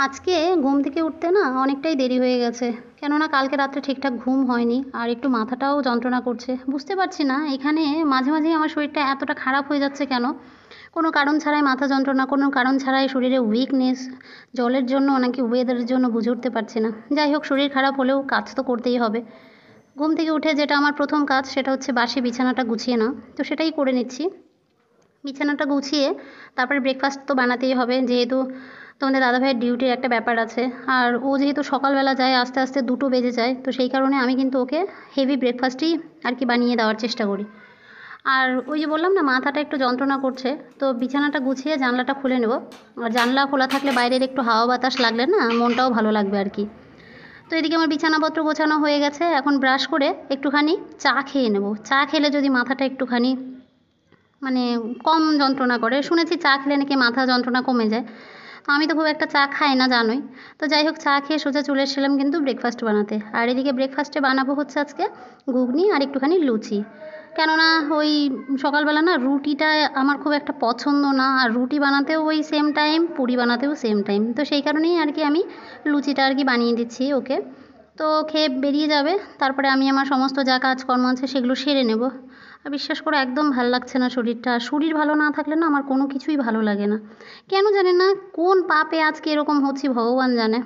আজকে ঘুম থেকে উঠতে না অনেকটাই দেরি হয়ে গেছে। কেননা কালকে রাত্রে ঠিকঠাক ঘুম হয়নি আর একটু মাথাটাও যন্ত্রণা করছে। বুঝতে পারছি না এখানে মাঝে মাঝেই আমার শরীরটা এতটা খারাপ হয়ে যাচ্ছে কেন? কোনো কারণ ছাড়াই মাথা যন্ত্রণা, কোনো কারণ ছাড়াই শরীরে উইকনেস, জলের জন্য নাকি ওয়েদারের জন্য বুঝে উঠতে পারছি না। যাই হোক, শরীর খারাপ হলেও কাজ তো করতেই হবে। ঘুম থেকে উঠে যেটা আমার প্রথম কাজ সেটা হচ্ছে বাসি বিছানাটা গুছিয়ে নাও। তো সেটাই করে নিচ্ছি। বিছানাটা গুছিয়ে তারপরে ব্রেকফাস্ট তো বানাতেই হবে, যেহেতু তোমাদের দাদাভাইয়ের ডিউটির একটা ব্যাপার আছে। আর ও যেহেতু সকালবেলা যায়, আস্তে আস্তে 2টো বেজে যায়, তো সেই কারণে আমি কিন্তু ওকে হেভি ব্রেকফাস্টই আর কি বানিয়ে দেওয়ার চেষ্টা করি। আর ওই যে বললাম না মাথাটা একটু যন্ত্রণা করছে, তো বিছানাটা গুছিয়ে জানলাটা খুলে নেব। আর জানলা খোলা থাকলে বাইরের একটু হাওয়া বাতাস লাগলে না মনটাও ভালো লাগবে আর কি। তো এদিকে আমার বিছানাপত্র গোছানো হয়ে গেছে, এখন ব্রাশ করে একটুখানি চা খেয়ে নেব। চা খেলে যদি মাথাটা একটুখানি মানে কম যন্ত্রণা করে, শুনেছি চা খেলে নাকি মাথা যন্ত্রণা কমে যায়। তো আমি তো খুব একটা চা খাই না জানোই। তো যাই হোক, চা খেয়ে সোজা চলে এসেছিলাম কিন্তু ব্রেকফাস্ট বানাতে। আর এদিকে ব্রেকফাস্টে বানাবো হচ্ছে আজকে ঘুগনি আর একটুখানি লুচি। কেননা ওই সকালবেলা না রুটিটা আমার খুব একটা পছন্দ না, আর রুটি বানাতেও ওই সেম টাইম, পুরি বানাতেও সেম টাইম। তো সেই কারণেই আর কি আমি লুচিটা আর কি বানিয়ে দিচ্ছি ওকে। তো খেয়ে বেরিয়ে যাবে, তারপরে আমি আমার সমস্ত যা কাজকর্ম আছে সেগুলো সেরে নেব। আর বিশ্বাস করো একদম ভাল লাগছে না শরীরটা। শরীর ভালো না থাকলে না আমার কোনো কিছুই ভালো লাগে না। কেন জানি না কোন পাপে আজকে এরকম হচ্ছি ভগবান জানে।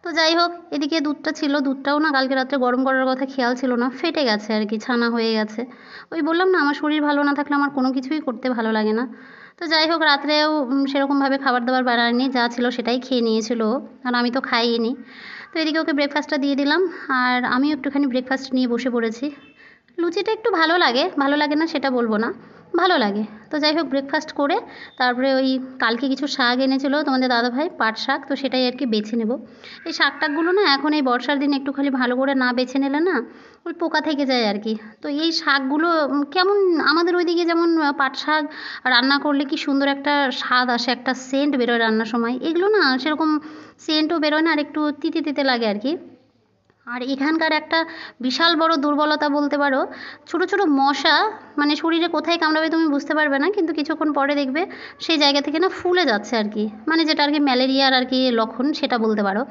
তো যাই হোক, এদিকে দুধটা ছিল, দুধটাও না কালকে রাত্রে গরম করার কথা খেয়াল ছিল না, ফেটে গেছে আর কি, ছানা হয়ে গেছে। ওই বললাম না আমার শরীর ভালো না থাকলে আমার কোনো কিছুই করতে ভালো লাগে না। তো যাই হোক, রাত্রেও সেরকমভাবে খাবার দাবার বানায়নি, যা ছিল সেটাই খেয়ে নিয়েছিল ও, আর আমি তো খাইনি। তো এদিকে ওকে ব্রেকফাস্টটা দিয়ে দিলাম, আর আমিও একটুখানি ব্রেকফাস্ট নিয়ে বসে পড়েছি। লুচিটা একটু ভালো লাগে, ভালো লাগে না সেটা বলবো না, ভালো লাগে। তো যাই হোক, ব্রেকফাস্ট করে তারপরে ওই কালকে কিছু শাক এনেছিলো তোমাদের দাদাভাই, পাট শাক, তো সেটাই আর কি বেছে নেব। এই শাক টাকগুলো না এখন এই বর্ষার দিনে একটুখানি ভালো করে না বেছে নিলে না ওই পোকা থেকে যায় আর কি। তো এই শাকগুলো কেমন, আমাদের ওইদিকে যেমন পাট শাক রান্না করলে কি সুন্দর একটা স্বাদ আসে, একটা সেন্ট বেরোয় রান্নার সময়, এগুলো না সেরকম সেন্টও বেরোয় না, আর একটু তিতে তিতে লাগে আর কি। আর এখানকার একটা বিশাল বড় দুর্বলতা বলতে পারো, ছোট ছোট মশা মানে শরীরে কোথায় কামড়াবে তুমি বুঝতে পারবে না, কিন্তু কিছুক্ষণ পরে দেখবে সেই জায়গা থেকে না ফুলে যাচ্ছে আর কি, মানে যেটা আর কি ম্যালেরিয়ার আর কি লক্ষণ সেটা বলতে পারো।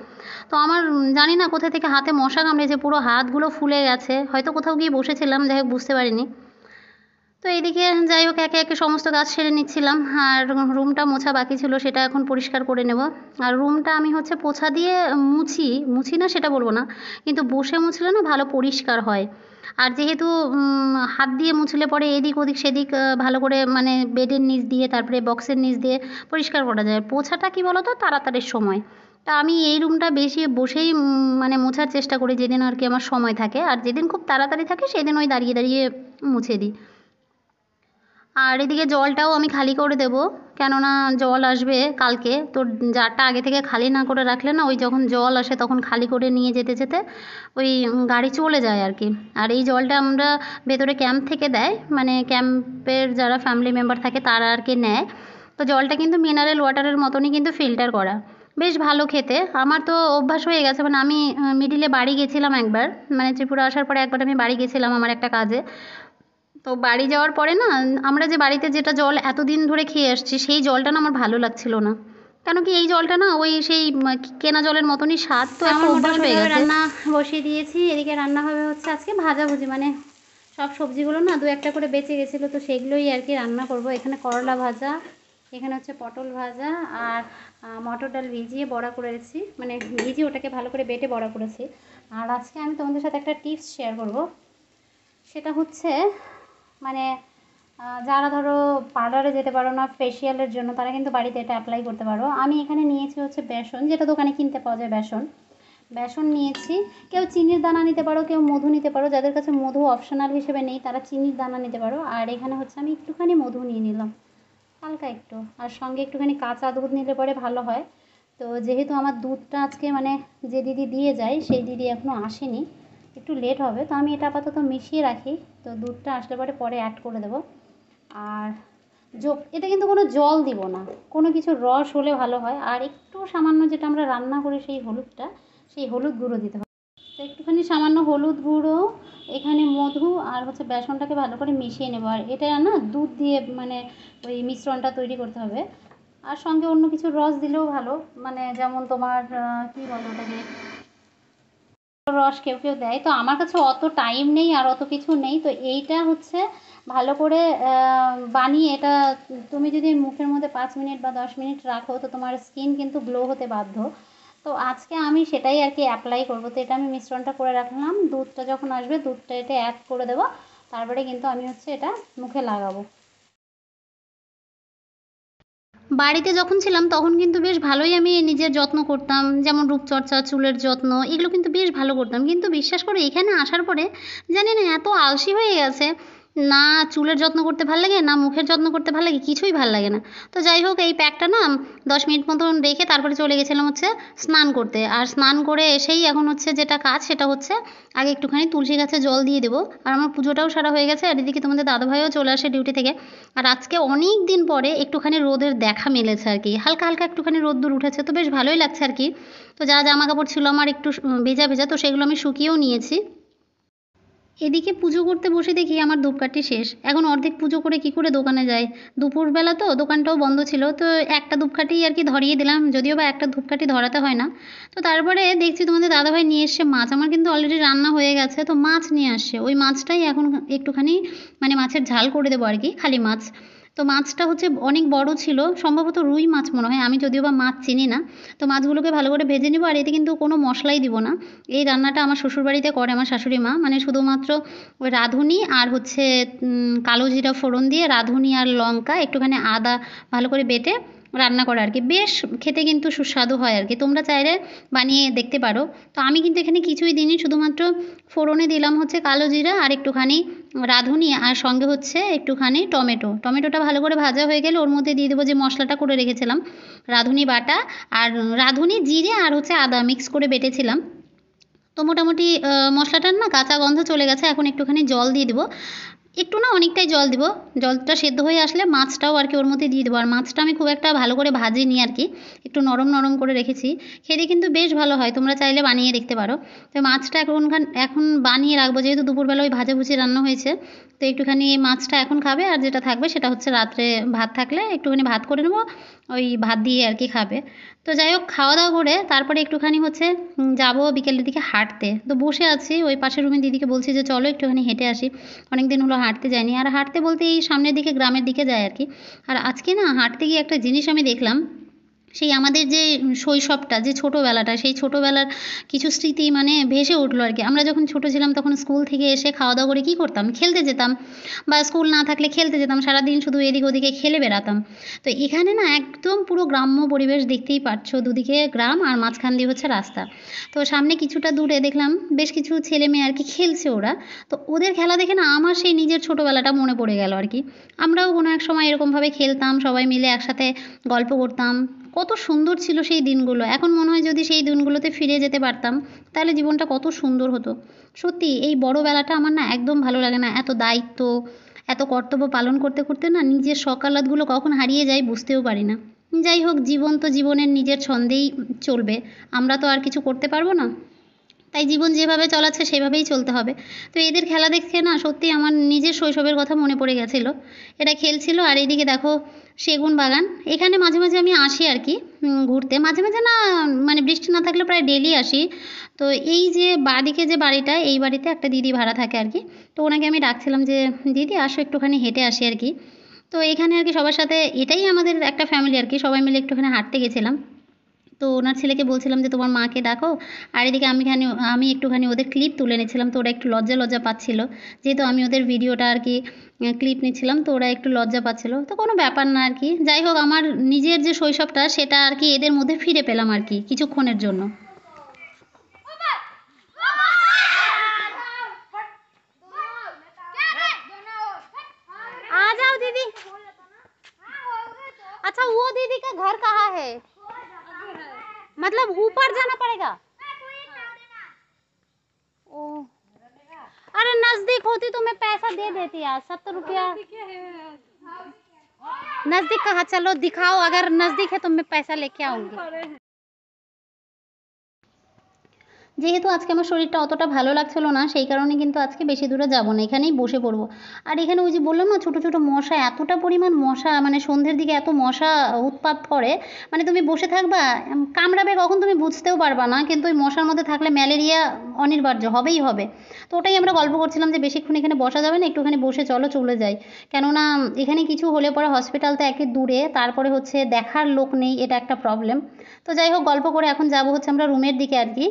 তো আমার জানি না কোথা থেকে হাতে মশা কামড়েছে, পুরো হাতগুলো ফুলে গেছে, হয়তো কোথাও গিয়ে বসেছিলাম, যাই হোক বুঝতে পারিনি। তো এইদিকে যাই হোক একে একে সমস্ত কাজ সেরে নিচ্ছিলাম, আর রুমটা মোছা বাকি ছিল সেটা এখন পরিষ্কার করে নেব। আর রুমটা আমি হচ্ছে পোছা দিয়ে মুছি, মুছি না সেটা বলবো না, কিন্তু বসে মুছলে না ভালো পরিষ্কার হয়। আর যেহেতু হাত দিয়ে মুছলে পরে এদিক ওদিক সেদিক ভালো করে মানে বেডের নিচ দিয়ে তারপরে বক্সের নিচ দিয়ে পরিষ্কার করা যায়। পোছাটা কী বলো তো, তাড়াতাড়ির সময়। তা আমি এই রুমটা বেশি বসেই মানে মোছার চেষ্টা করি যেদিন আর কি আমার সময় থাকে, আর যেদিন খুব তাড়াতাড়ি থাকে সেদিন ওই দাঁড়িয়ে দাঁড়িয়ে মুছে দিই। আর এদিকে জলটাও আমি খালি করে দেবো, কেননা জল আসবে কালকে, তো জারটা আগে থেকে খালি না করে রাখলে না ওই যখন জল আসে তখন খালি করে নিয়ে যেতে যেতে ওই গাড়ি চলে যায় আর কি। আর এই জলটা আমরা ভেতরে ক্যাম্প থেকে দেয়, মানে ক্যাম্পের যারা ফ্যামিলি মেম্বার থাকে তারা আর কি নেয়। তো জলটা কিন্তু মিনারেল ওয়াটারের মতনই কিন্তু ফিল্টার করা, বেশ ভালো খেতে। আমার তো অভ্যাস হয়ে গেছে, মানে আমি মিডিলে বাড়ি গেছিলাম একবার, মানে ত্রিপুরা আসার পরে একবার আমি বাড়ি গেছিলাম আমার একটা কাজে। তো বাড়ি যাওয়ার পরে না আমরা যে বাড়িতে যেটা জল এতদিন ধরে খেয়ে আসছি সেই জলটা না আমার ভালো লাগছিল না। কেন কি এই জলটা না ওই সেই কেনা জলের মতনই স্বাদ, তো একটা অভ্যাস হয়ে গেছে। রান্না বসিয়ে দিয়েছি, এদিকে রান্না হবে হচ্ছে আজকে ভাজাভুজি, মানে সব সবজিগুলো না দু একটা করে বেঁচে গেছিলো, তো সেগুলোই আর কি রান্না করব। এখানে করলা ভাজা, এখানে হচ্ছে পটল ভাজা, আর মটর ডাল ভিজিয়ে বড়া করেছি, মানে ভিজিয়ে ওটাকে ভালো করে বেটে বড়া করেছি। আর আজকে আমি তোমাদের সাথে একটা টিপস শেয়ার করব, সেটা হচ্ছে মানে যারা ধরো পার্লারে যেতে পারো না ফেসিয়ালের জন্য, তারা কিন্তু বাড়িতে এটা অ্যাপ্লাই করতে পারো। আমি এখানে নিয়েছি হচ্ছে বেসন, যেটা দোকানে কিনতে পাওয়া যায় বেসন। বেসন নিয়েছি, কেউ চিনির দানা নিতে পারো, কেউ মধু নিতে পারো, যাদের কাছে মধু অপশনাল হিসেবে নেই তারা চিনির দানা নিতে পারো। আর এখানে হচ্ছে আমি একটুখানি মধু নিয়ে নিলাম, হালকা একটু, আর সঙ্গে একটুখানি কাঁচা দুধ নিলে পরে ভালো হয়। তো যেহেতু আমার দুধটা আজকে মানে যে দিদি দিয়ে যায় সেই দিদি এখনও আসেনি, একটু লেট হবে, তো আমি এটা আপাতত মিশিয়ে রাখি। তো দুধটা আসলে পরে অ্যাড করে দেবো। আর এতে কিন্তু কোনো জল দিব না, কোনো কিছু রস হলে ভালো হয়। আর একটু সামান্য যেটা আমরা রান্না করি সেই হলুদটা, সেই হলুদ গুঁড়ো দিতে হবে। তো একটুখানি সামান্য হলুদ গুঁড়ো, এখানে মধু আর হচ্ছে বেসনটাকে ভালো করে মিশিয়ে নেবো। আর এটা না দুধ দিয়ে মানে ওই মিশ্রণটা তৈরি করতে হবে। আর সঙ্গে অন্য কিছু রস দিলেও ভালো, মানে যেমন তোমার কী বলো ওটাকে, রস কেউ কেউ দেয়। তো আমার কাছে অত টাইম নেই আর অত কিছু নেই, তো এইটা হচ্ছে ভালো করে বানিয়ে এটা তুমি যদি মুখের মধ্যে 5 মিনিট বা 10 মিনিট রাখো তো তোমার স্কিন কিন্তু গ্লো হতে বাধ্য। তো আজকে আমি সেটাই আর কি অ্যাপ্লাই করবো। তো এটা আমি মিশ্রণটা করে রাখলাম, দুধটা যখন আসবে দুধটা এটা অ্যাড করে দেবো, তারপরে কিন্তু আমি হচ্ছে এটা মুখে লাগাবো। বাড়িতে যখন ছিলাম তখন কিন্তু বেশ ভালোই আমি নিজের যত্ন করতাম, যেমন রূপচর্চা, চুলের যত্ন, এগুলো কিন্তু বেশ ভালো করতাম। কিন্তু বিশ্বাস করো এখানে আসার পরে জানি না এত আলসি হয়ে গেছে, না চুলের যত্ন করতে ভাল লাগে, না মুখের যত্ন করতে ভাল লাগে, কিছুই ভাল লাগে না। তো যাই হোক এই প্যাকটা না 10 মিনিট মতন রেখে তারপরে চলে গেছিলাম হচ্ছে স্নান করতে। আর স্নান করে এসেই এখন হচ্ছে যেটা কাজ সেটা হচ্ছে আগে একটুখানি তুলসী গাছে জল দিয়ে দেবো। আর আমার পুজোটাও সারা হয়ে গেছে, আর এদিকে তোমাদের দাদাভাইও চলে আসে ডিউটি থেকে। আর আজকে অনেক দিন পরে একটুখানি রোদের দেখা মিলেছে আর কি, হালকা হালকা একটুখানি রোদ্দুর উঠেছে, তো বেশ ভালোই লাগছে আর কি। তো যা জামা কাপড় ছিল আমার একটু ভেজা ভেজা, তো সেগুলো আমি শুকিয়েও নিয়েছি। এদিকে পুজো করতে বসে দেখি আমার ধূপকাঠি শেষ। এখন অর্ধেক পুজো করে কি করে দোকানে যায়, দুপুরবেলা তো দোকানটাও বন্ধ ছিল, তো একটা ধূপকাঠি আর কি ধরিয়ে দিলাম, যদিও বা একটা ধূপকাঠি ধরাতে হয় না। তো তারপরে দেখছি তোমাদের দাদাভাই নিয়ে এসছে মাছ, আমার কিন্তু অলরেডি রান্না হয়ে গেছে, তো মাছ নিয়ে আসছে, ওই মাছটাই এখন একটুখানি মানে মাছের ঝাল করে দেবো আর কি, খালি মাছ। তো মাছটা হচ্ছে অনেক বড় ছিল, সম্ভবত রুই মাছ মনে হয়, আমি যদিও বা মাছ চিনি না। তো মাছগুলোকে ভালো করে ভেজে নেবো, আর এতে কিন্তু কোনো মশলাই দিব না। এই রান্নাটা আমার শ্বশুরবাড়িতে করে আমার শাশুড়ি মা, মানে শুধুমাত্র ওই রাঁধুনি আর হচ্ছে কালো জিরা ফোড়ন দিয়ে রাঁধুনি আর লঙ্কা একটুখানি আদা ভালো করে বেটে রান্না করা আর কি, বেশ খেতে কিন্তু সুস্বাদু হয় আর কি, তোমরা চাইলে বানিয়ে দেখতে পারো। তো আমি কিন্তু এখানে কিছুই দিইনি, শুধুমাত্র ফোড়নে দিলাম হচ্ছে কালো জিরা আর একটুখানি রাঁধুনি, আর সঙ্গে হচ্ছে একটুখানি টমেটোটা ভালো করে ভাজা হয়ে গেলে ওর মধ্যে দিয়ে দেবো যে মশলাটা করে রেখেছিলাম, রাঁধুনি বাটা আর রাঁধুনি জিরে আর হচ্ছে আদা মিক্স করে বেটেছিলাম। তো মোটামুটি মশলাটার না কাঁচা গন্ধ চলে গেছে, এখন একটুখানি জল দিয়ে দেবো, একটু না অনেকটাই জল দিব। জলটা সেদ্ধ হয়ে আসলে মাছটাও আর কি ওর মধ্যে দিয়ে দেবো। আর মাছটা আমি খুব একটা ভালো করে ভাজিনি আর কি, একটু নরম নরম করে রেখেছি, খেতে কিন্তু বেশ ভালো হয়, তোমরা চাইলে বানিয়ে দেখতে পারো। তো মাছটা এখন বানিয়ে রাখবো, যেহেতু দুপুরবেলা ওই ভাজাভুজি রান্না হয়েছে। তো একটুখানি এই মাছটা এখন খাবে, আর যেটা থাকবে সেটা হচ্ছে রাত্রে ভাত থাকলে একটুখানি ভাত করে নেবো, ওই ভাত দিয়ে আর কি খাবে। তো যাই হোক খাওয়া দাওয়া করে তারপরে একটুখানি হচ্ছে যাবো বিকেলের দিকে হাঁটতে। তো বসে আছি ওই পাশের রুমের দিদিকে বলছি যে চলো একটুখানি হেঁটে আসি, অনেক দিন হলো হাঁটতে যাইনি। আর হাঁটতে বলতে এই সামনের দিকে গ্রামের দিকে যায় আর কি। আর আজকে না হাঁটতে গিয়ে একটা জিনিস আমি দেখলাম, সেই আমাদের যে শৈশবটা, যে ছোটোবেলাটা, সেই ছোটোবেলার কিছু স্মৃতি মানে ভেসে উঠলো আর কি। আমরা যখন ছোটো ছিলাম তখন স্কুল থেকে এসে খাওয়া দাওয়া করে কী করতাম, খেলতে যেতাম, বা স্কুল না থাকলে খেলতে যেতাম, সারাদিন শুধু এদিক ওদিকে খেলে বেড়াতাম। তো এখানে না একদম পুরো গ্রাম্য পরিবেশ, দেখতেই পাচ্ছ দুদিকে গ্রাম আর মাঝখান দিয়ে হচ্ছে রাস্তা। তো সামনে কিছুটা দূরে দেখলাম বেশ কিছু ছেলে মেয়ে আর কি খেলছে ওরা। তো ওদের খেলা দেখে না আমার সেই নিজের ছোটোবেলাটা মনে পড়ে গেল আর কি। আমরাও কোনো এক সময় এরকমভাবে খেলতাম, সবাই মিলে একসাথে গল্প করতাম, কত সুন্দর ছিল সেই দিনগুলো। এখন মনে হয় যদি সেই দিনগুলোতে ফিরে যেতে পারতাম তাহলে জীবনটা কত সুন্দর হতো। সত্যি এই বড়বেলাটা আমার না একদম ভালো লাগে না, এত দায়িত্ব, এত কর্তব্য পালন করতে করতে না নিজের সকালাতগুলো কখন হারিয়ে যায় বুঝতেও পারি না। যাই হোক জীবন তো জীবনের নিজের ছন্দেই চলবে, আমরা তো আর কিছু করতে পারবো না, তাই জীবন যেভাবে চলাচ্ছে সেভাবেই চলতে হবে। তো এদের খেলা দেখে না সত্যি আমার নিজের শৈশবের কথা মনে পড়ে গেছিলো। এরা খেলছিল, আর এইদিকে দেখো সেগুন বাগান, এখানে মাঝে মাঝে আমি আসি আর কি ঘুরতে, মাঝে মাঝে না মানে বৃষ্টি না থাকলে প্রায় ডেলি আসি। তো এই যে বাঁদিকে যে বাড়িটা, এই বাড়িতে একটা দিদি ভাড়া থাকে আর কি। তো ওনাকে আমি ডাকছিলাম যে দিদি আসো একটুখানি হেঁটে আসি আর কি। তো এখানে আর কি সবার সাথে, এটাই আমাদের একটা ফ্যামিলি আর কি, সবাই মিলে একটুখানি হাঁটতে গেছিলাম। তো ওনার ছেলেকে বলছিলাম যে তোমার মাকে ডাকো, আর এদিকে আমি একটুখানি ওদের ক্লিপ তুলে নিচ্ছিলাম, তো ওরা একটু লজ্জা লজ্জা পাচ্ছিল, যেহেতু আমি ওদের ভিডিওটা আর কি ক্লিপ নিচ্ছিলাম, তো ওরা একটু লজ্জা পাচ্ছিল। তো কোনো ব্যাপার না আর কি, যাই হোক আমার নিজের যে শৈশবটা সেটা আর কি এদের মধ্যে ফিরে পেলাম আর কি কিছুক্ষণের জন্য। आ जाओ दीदी। अच्छा वो दीदी का घर कहाँ है, मतलब ऊपर जाना पड़ेगा? ओ अरे नजदीक होती तो मैं पैसा दे देती यार, 70 रुपया। नजदीक कहाँ, चलो दिखाओ, अगर नजदीक है तो मैं पैसा लेके आऊंगी। যেহেতু আজকে আমার শরীরটা অতটা ভালো লাগছিল না, সেই কারণে কিন্তু আজকে বেশি দূরে যাব না, এখানেই বসে পড়বো। আর এখানে ওই যে বললাম না, ছোটো ছোটো মশা, এতটা পরিমাণ মশা, মানে সন্ধ্যের দিকে এত মশা উৎপাত করে, মানে তুমি বসে থাকবা, কামড়াবে কখন তুমি বুঝতেও পারবা না, কিন্তু ওই মশার মধ্যে থাকলে ম্যালেরিয়া অনিবার্য হবেই হবে। তো ওটাই আমরা গল্প করছিলাম যে বেশিক্ষণ এখানে বসা যাবে না, একটুখানি বসে চলো চলে যাই। কেননা এখানে কিছু হলে পরে হসপিটাল তো একে দূরে, তারপরে হচ্ছে দেখার লোক নেই, এটা একটা প্রবলেম। তো যাই হোক, গল্প করে এখন যাব হচ্ছে আমরা রুমের দিকে আর কি।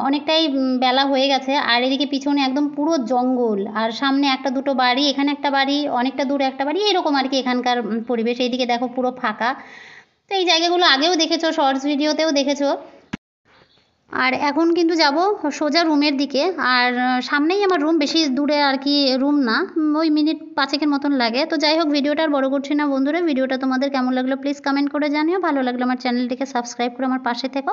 অনেকটাই বেলা হয়ে গেছে, আর এদিকে পিছনে একদম পুরো জঙ্গল, আর সামনে একটা দুটো বাড়ি, এখানে একটা বাড়ি, অনেকটা দূরে একটা বাড়ি, এরকম আর কি এখানকার পরিবেশ। এইদিকে দেখো পুরো ফাঁকা। তো এই জায়গাগুলো আগেও দেখেছো, শর্টস ভিডিওতেও দেখেছো। আর এখন কিন্তু যাব সোজা রুমের দিকে। আর সামনেই আমার রুম, বেশি দূরে আর কি রুম না, ওই মিনিট 5 মতন লাগে। তো যাই হোক, ভিডিওটা আর বড় করছি না বন্ধুরা, ভিডিওটা তোমাদের কেমন লাগলো প্লিজ কমেন্ট করে জানিও, ভালো লাগলে আমার চ্যানেলটিকে সাবস্ক্রাইব করে আমার পাশে থেকো।